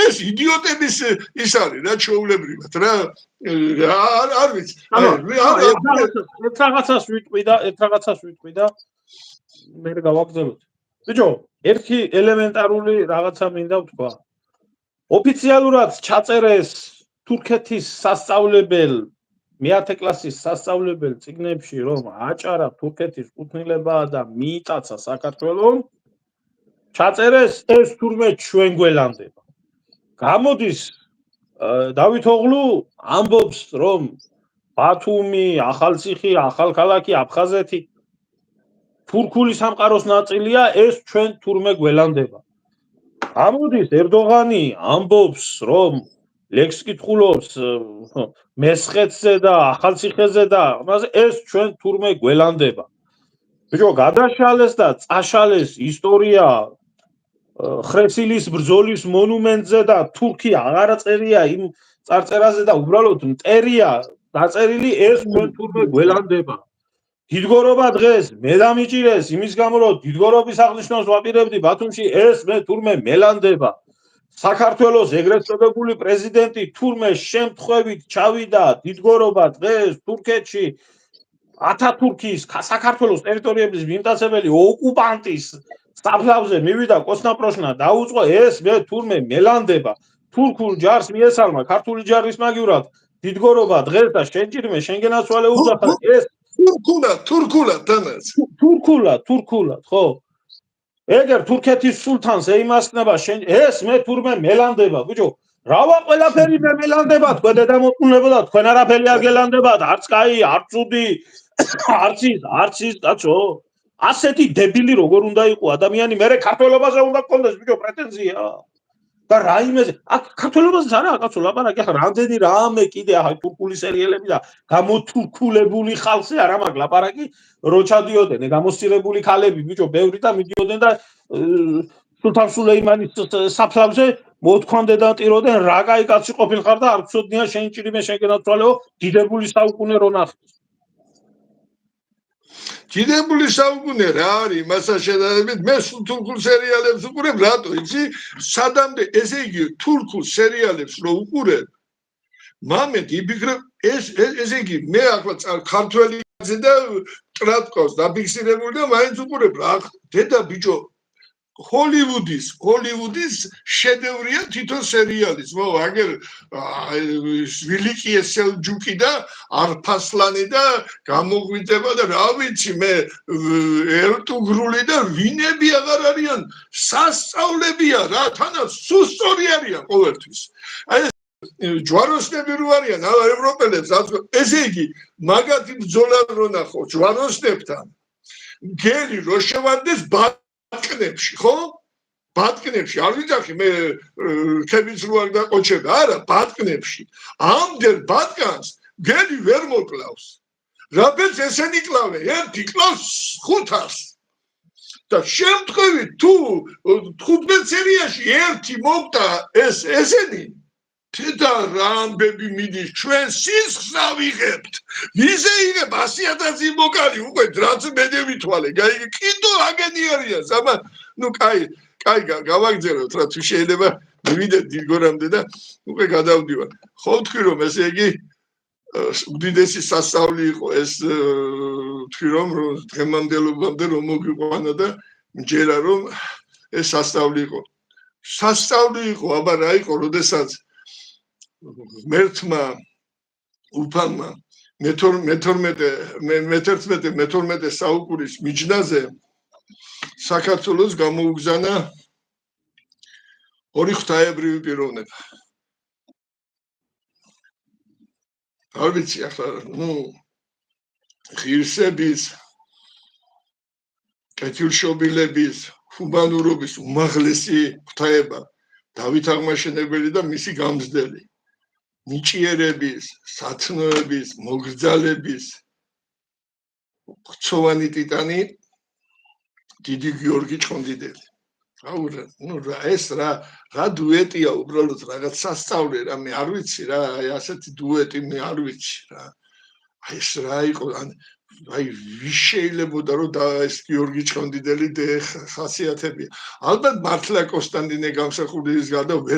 ეს იდიოტების ის არის რა ჩვეულებრივად რა არ ვიცი ერთ რაღაცას ვიტყვი და მე გავაგზავნოთ ბიჭო ერთი ელემენტარული რაღაცა მინდა ვთქვა ოფიციალურად ჩაწერეს თურქეთის სასწავლებელ მე-10 კლასის სასწავლებელ წიგნებში რომ აჭარა თურქეთის კუთვნილებაა და მიიტაცა საქართველოს ჩაწერეს ეს თურმე ჩვენ გველანდება გამოდის დავით ოღლუ ამბობს რომ ბათუმი ახალციხი ახალქალაქი აფხაზეთი თურქული სამყაროს ნაწილია ეს ჩვენ თურმე გველანდება გამოდის ერდოღანი ამბობს რომ ლექს კითხულობს მესხეთზე და ახალციხეზე და ეს ჩვენ თურმე გველანდება ბიჭო გადაშალეს და წაშალეს ისტორია ხრესილის ბრძოლის მონუმენტზე და თურქი აღარ წერია იმ წარწერაზე და უბრალოდ მტერია დაწერილი ეს ჩვენ თურმე გველანდება დიდგორობა დღეს მე დამიჭირეს იმის გამო რომ დიდგორობის აღნიშვნას ვაპირებდი ბათუმში ეს მე თურმე მელანდება საქართველოს ეგრეთ წოდებული პრეზიდენტი თურმე შემთხვევით ჩავიდა დიდგორობა დღეს თურქეთში ათათურქის საქართველოს ტერიტორიების მიმტაცებელი ოკუპანტის საფლავზე მივიდა კოსნაპროშნა დაუწყო ეს მე თურმე მელანდება თურქულ ჯარს მიესალმა ქართული ჯარის მაგივრად დიდგორობა დღეს და შენჭირმე შენგენაცვალე უძახა ეს თურქულად ხო ეგერ თურქეთის სულთანს ეიმასქნება ეს მე თურმე მელანდება ბიჭო რავა ყველაფერი მე მელანდება თქვენ დედამოწმუნეებო თქვენ არაფერი არ გელანდებათ არც კაი არც ცუდი არც ის კაცო ასეთი დებილი როგორ უნდა იყოს ადამიანი მე ქართველობაზე უნდა გქონდეს ბიჭო პრეტენზია და რაიმეზე აქ ქართველობაზე არა კაცო ლაპარაკი ახლა რამდენი რამე კიდე ახლა თურქული სერიალები და გამოთურქულებული ხალხზე არა მაგ ლაპარაკი რო ჩადიოდნენ გამოსცირებული ქალები ბიჭო ბევრი და მიდიოდნენ და სულთან სულეიმანის საფლავზე მოთქვამდე დატიროდნენ რა კაი კაცი ყოფილხარ და არ გწოდნია შენ ჭირიმე შენგენაცვალეო დიდებული საუკუნე რო ნახეს დიდებული საუკუნე რა არის მასთან შედარებით მე თურქულ სერიალებს უყურებ რატო იცი სადამდე ესე იგი თურქულ სერიალებს რო უყურებ მამეთ იფიქრებ ესე იგი მე ახლა ქართველი და ტრატკოს დაფიქსირებული და მაინც უყურებ რა დედა ბიჭო ჰოლივუდის შედევრია თვითონ სერიალის მო აგერ ვილიკიე სელჯუკი და არფასლანი და გამოგვიდება და რა ვიცი მე ერტუგრული და ვინები აღარ არიან სასწავლებია რა თანაც სუსტორი არიან ყოველთვის აი ჯვაროსნები რო არიან ევროპელებს ესე იგი მაგათი ბრძოლა რო ნახო ჯვაროსნებთან გელი რო შევარდეს ბატკნებში ხო? ბატკნებში არ ვიცახი მე თემის რო არ დაყოჩება არა ბატკნებში ამდენ ბატკანს გელი ვერ მოკლავს რაბეც ესენი კლავენ ერთი კლავს 500 და შემთხვევით თუ 15 სერიაში ერთი მოვდა ესენი თეთა რა ამბები მიდის ჩვენ სისხლს ავიღებთ ვიზე იღებ 100,000 მოკალი უკვე რაც მე დავითვალე კიდო აგენი არიან სამა ნუ კაი გავაგზავნოთ რა თუ შეიძლება მივიდეთ დიდგორამდე და უკვე გადავდივარ ხო თქვი რომ ესე იგი უდიდესი სასწაული იყო ეს თქვი რომ დღემდე რომ მოგვიყვანა და მჯერა რომ ეს სასწაული იყო აბა რა იყო როდესაც მერთმა უფალმა მე-11 საუკუნის მიჯნაზე საქართველოს გამოუგზანა ორი ღვთაებრივი პიროვნება არ ვიცი ახლა ნუ ღირსების კეთილშობილების ჰუმანურობის უმაღლესი ღვთაება დავით აღმაშენებელი და მისი გამზდელი ნიჭიერების, სათნოების, მოგრძალების ხცოვანი ტიტანი დიდი გიორგი ჭყონდიდელი. ნუ ეს რა დუეტია უბრალოდ რაღაც სასწავლე რა მე არ ვიცი რა აი ასეთი დუეტი მე არ ვიცი რა. აი ეს რა იყო აი ვის შეიძლებოდა რომ ეს გიორგი ჭყონდიდელი ხასიათებია. ალბათ მართლა კონსტანტინე გამსახურდიძის გარდა ვერ